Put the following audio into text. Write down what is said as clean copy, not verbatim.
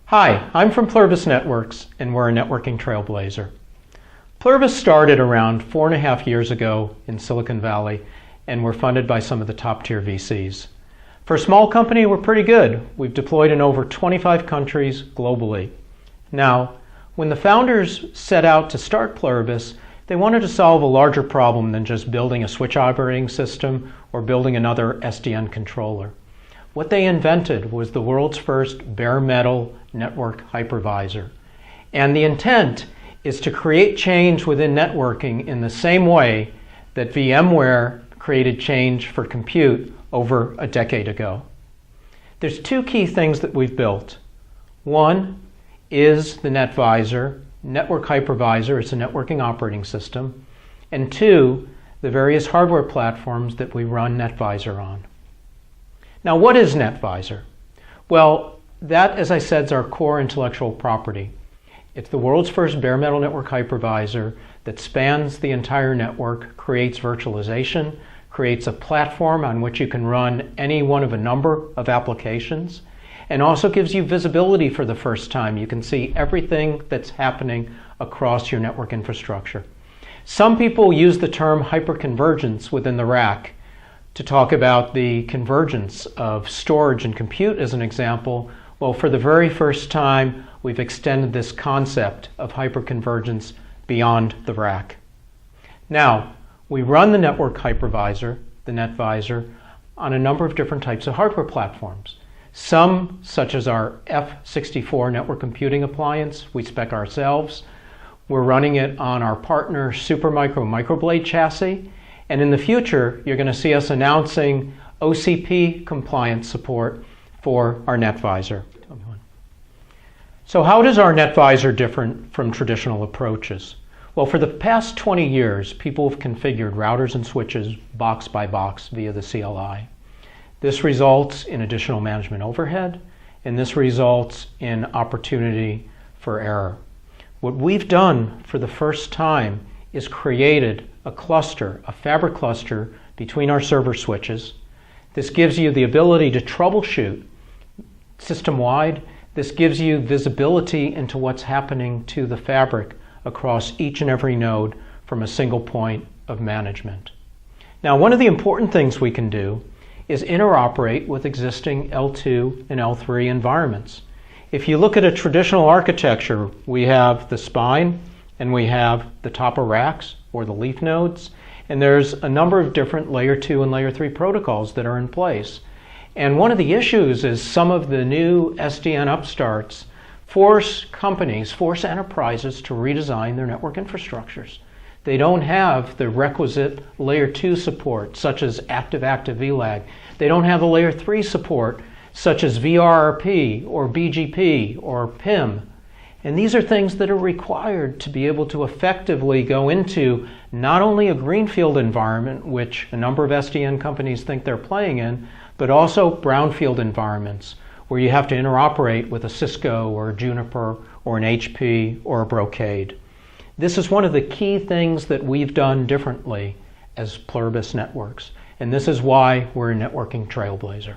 Hi, I'm from Pluribus Networks, and we're a networking trailblazer. Pluribus started around 4.5 years ago in Silicon Valley, and we're funded by some of the top-tier VCs. For a small company, we're pretty good. We've deployed in over 25 countries globally. Now, when the founders set out to start Pluribus, they wanted to solve a larger problem than just building a switch operating system or building another SDN controller. What they invented was the world's first bare metal network hypervisor. And the intent is to create change within networking in the same way that VMware created change for compute over a decade ago. There's two key things that we've built. One is the NetVisor, network hypervisor. It's a networking operating system. And two, the various hardware platforms that we run NetVisor on. Now, what is NetVisor? Well, that, as I said, is our core intellectual property. It's the world's first bare metal network hypervisor that spans the entire network, creates virtualization, creates a platform on which you can run any one of a number of applications, and also gives you visibility for the first time. You can see everything that's happening across your network infrastructure. Some people use the term hyperconvergence within the rack to talk about the convergence of storage and compute as an example. Well, for the very first time, we've extended this concept of hyperconvergence beyond the rack. Now, we run the network hypervisor, the NetVisor, on a number of different types of hardware platforms. Some, such as our F64 network computing appliance, we spec ourselves. We're running it on our partner Supermicro microblade chassis. And in the future, you're going to see us announcing OCP compliant support for our NetVisor. So how does our NetVisor different from traditional approaches? Well, for the past 20 years, people have configured routers and switches box by box via the CLI. This results in additional management overhead, and this results in opportunity for error. What we've done for the first time is created a cluster, a fabric cluster between our server switches. This gives you the ability to troubleshoot system-wide. This gives you visibility into what's happening to the fabric across each and every node from a single point of management. Now, one of the important things we can do is interoperate with existing L2 and L3 environments. If you look at a traditional architecture, we have the spine and we have the top of racks or the leaf nodes, and there's a number of different layer 2 and layer 3 protocols that are in place. And one of the issues is some of the new SDN upstarts force enterprises to redesign their network infrastructures. They don't have the requisite layer 2 support, such as active-active VLAG. They don't have the layer 3 support, such as VRRP or BGP or PIM. And these are things that are required to be able to effectively go into not only a greenfield environment, which a number of SDN companies think they're playing in, but also brownfield environments where you have to interoperate with a Cisco or a Juniper or an HP or a Brocade. This is one of the key things that we've done differently as Pluribus Networks, and this is why we're a networking trailblazer.